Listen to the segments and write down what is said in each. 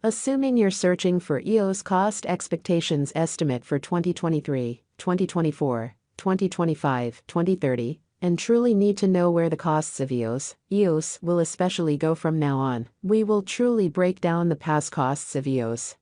Assuming you're searching for EOS cost expectations estimate for 2023, 2024, 2025, 2030, and truly need to know where the costs of EOS will especially go from now on, we will truly break down the past costs of EOS,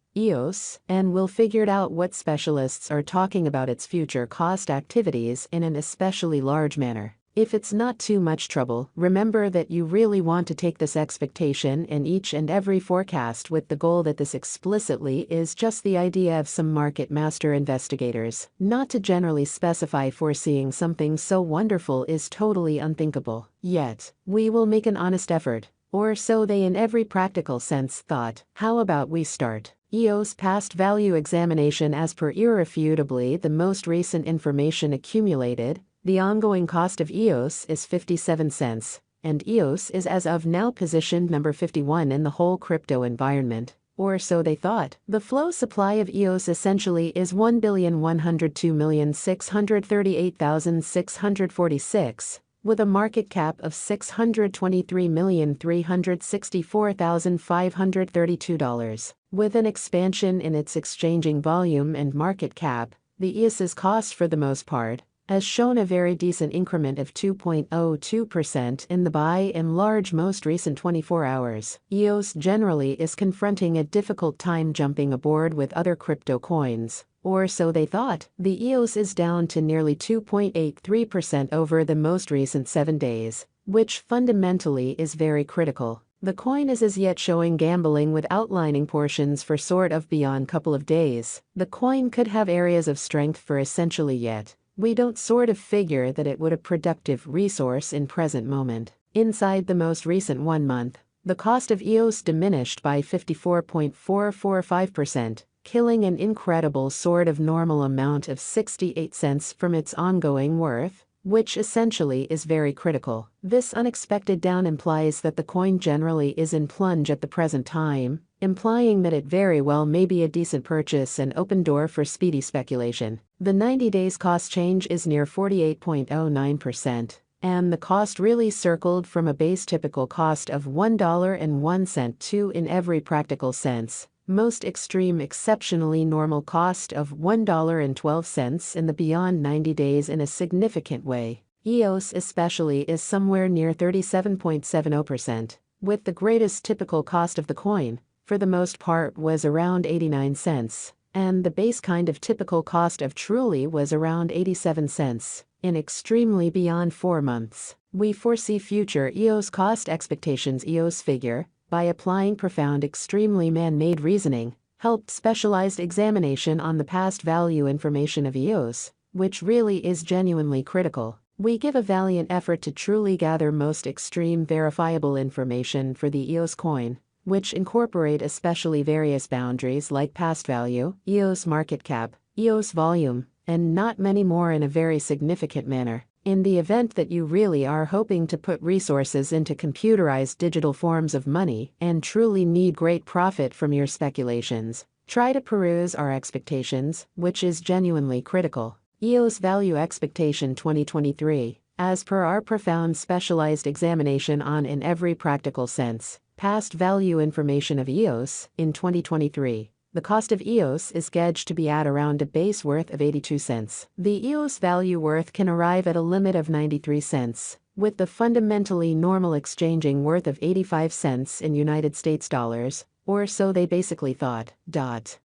and we'll figure out what specialists are talking about its future cost activities in an especially large manner. If it's not too much trouble, remember that you really want to take this expectation in each and every forecast with the goal that this explicitly is just the idea of some market master investigators, not to generally specify foreseeing something so wonderful is totally unthinkable. Yet, we will make an honest effort, or so they in every practical sense thought. How about we start? EOS past value examination. As per irrefutably the most recent information accumulated, the ongoing cost of EOS is 57 cents, and EOS is as of now positioned number 51 in the whole crypto environment, or so they thought. The flow supply of EOS essentially is 1,102,638,646, with a market cap of $623,364,532. With an expansion in its exchanging volume and market cap, the EOS's cost for the most part has shown a very decent increment of 2.02% in the by and large most recent 24 hours. EOS generally is confronting a difficult time jumping aboard with other crypto coins, or so they thought. The EOS is down to nearly 2.83% over the most recent 7 days, which fundamentally is very critical. The coin is as yet showing gambling with outlining portions for sort of beyond couple of days. The coin could have areas of strength for essentially yet. We don't sort of figure that it would a productive resource in present moment. Inside the most recent 1 month, the cost of EOS diminished by 54.445%, killing an incredible sort of normal amount of 68 cents from its ongoing worth, which essentially is very critical. This unexpected down implies that the coin generally is in plunge at the present time, implying that it very well may be a decent purchase and open door for speedy speculation. The 90 days cost change is near 48.09%, and the cost really circled from a base typical cost of $1.01 to, in every practical sense, most extreme exceptionally normal cost of $1.12 in the beyond 90 days in a significant way. EOS especially is somewhere near 37.70%, with the greatest typical cost of the coin, for the most part, was around 89 cents, and the base kind of typical cost of truly was around 87 cents, in extremely beyond 4 months. We foresee future EOS cost expectations. EOS figure, by applying profound extremely man-made reasoning, helped specialized examination on the past value information of EOS, which really is genuinely critical. We give a valiant effort to truly gather most extreme verifiable information for the EOS coin, which incorporate especially various boundaries like past value, EOS market cap, EOS volume, and not many more in a very significant manner. In the event that you really are hoping to put resources into computerized digital forms of money and truly need great profit from your speculations, try to peruse our expectations, which is genuinely critical. EOS Value Expectation 2023, as per our profound specialized examination on in every practical sense, past value information of EOS, in 2023. The cost of EOS is gauged to be at around a base worth of 82 cents. The EOS value worth can arrive at a limit of 93 cents, with the fundamentally normal exchanging worth of 85 cents in United States dollars, or so they basically thought.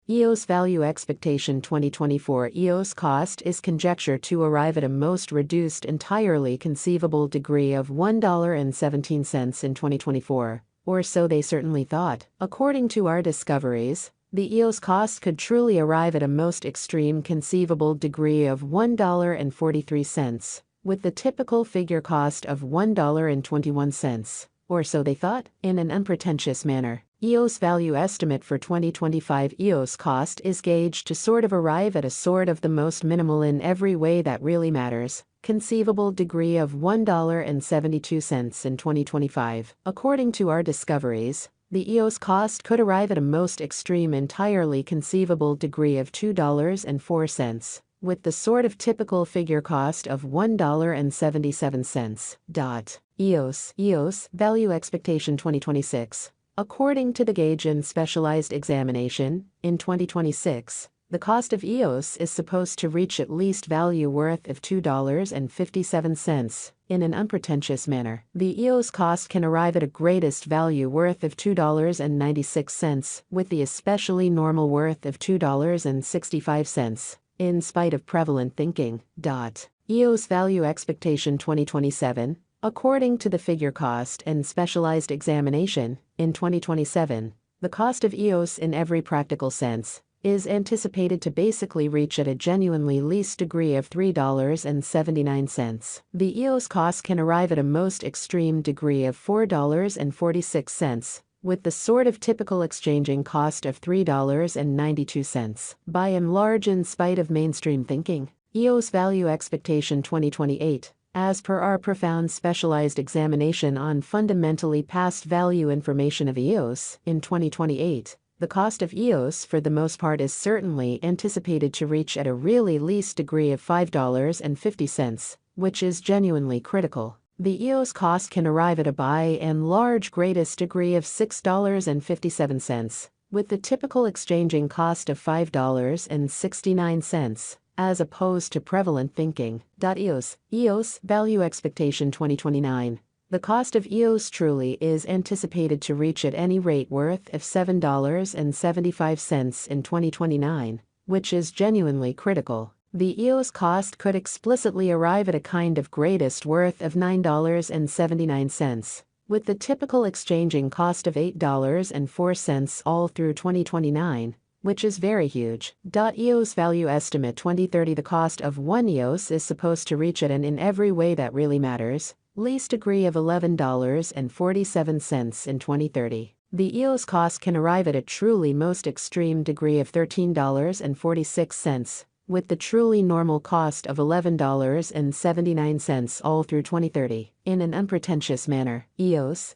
EOS Value Expectation 2024 EOS cost is conjectured to arrive at a most reduced entirely conceivable degree of $1.17 in 2024, or so they certainly thought. According to our discoveries, the EOS cost could truly arrive at a most extreme conceivable degree of $1.43, with the typical figure cost of $1.21, or so they thought, in an unpretentious manner. EOS value estimate for 2025 EOS cost is gauged to sort of arrive at a sort of the most minimal in every way that really matters, conceivable degree of $1.72 in 2025. According to our discoveries, the EOS cost could arrive at a most extreme entirely conceivable degree of $2.04, with the sort of typical figure cost of $1.77. EOS Value Expectation 2026. According to the Gauge and Specialized Examination, in 2026, the cost of EOS is supposed to reach at least value worth of $2.57. In an unpretentious manner, the EOS cost can arrive at a greatest value worth of $2.96, with the especially normal worth of $2.65, in spite of prevalent thinking. EOS Value Expectation 2027. According to the Figure Cost and Specialized Examination, in 2027, the cost of EOS in every practical sense is anticipated to basically reach at a genuinely least degree of $3.79. The EOS cost can arrive at a most extreme degree of $4.46, with the sort of typical exchanging cost of $3.92. By and large, in spite of mainstream thinking, EOS Value Expectation 2028. As per our profound specialized examination on fundamentally past value information of EOS, in 2028, the cost of EOS for the most part is certainly anticipated to reach at a really least degree of $5.50, which is genuinely critical. The EOS cost can arrive at a by and large greatest degree of $6.57, with the typical exchanging cost of $5.69. As opposed to prevalent thinking. EOS Value Expectation 2029. The cost of EOS truly is anticipated to reach at any rate worth of $7.75 in 2029, which is genuinely critical. The EOS cost could explicitly arrive at a kind of greatest worth of $9.79, with the typical exchanging cost of $8.04 all through 2029. Which is very huge. EOS Value Estimate 2030. The cost of 1 EOS is supposed to reach at an in every way that really matters, least degree of $11.47 in 2030. The EOS cost can arrive at a truly most extreme degree of $13.46, with the truly normal cost of $11.79 all through 2030. In an unpretentious manner, EOS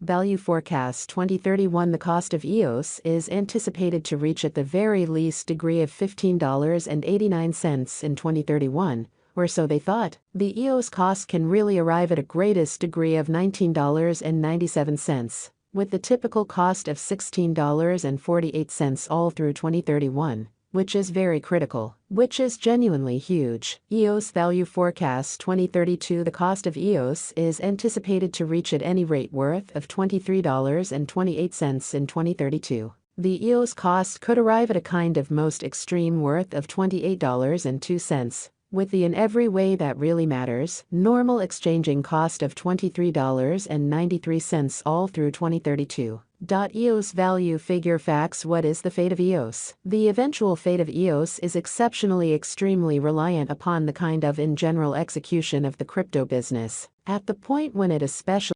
Value Forecast 2031. The cost of EOS is anticipated to reach at the very least degree of $15.89 in 2031, or so they thought. The EOS cost can really arrive at a greatest degree of $19.97, with the typical cost of $16.48 all through 2031. Which is very critical, which is genuinely huge. EOS Value Forecast 2032. The cost of EOS is anticipated to reach at any rate worth of $23.28 in 2032. The EOS cost could arrive at a kind of most extreme worth of $28.02, with the in every way that really matters, normal exchanging cost of $23.93 all through 2032. EOS Value Figure Facts. What is the fate of EOS? The eventual fate of EOS is exceptionally extremely reliant upon the kind of in general execution of the crypto business. At the point when it especially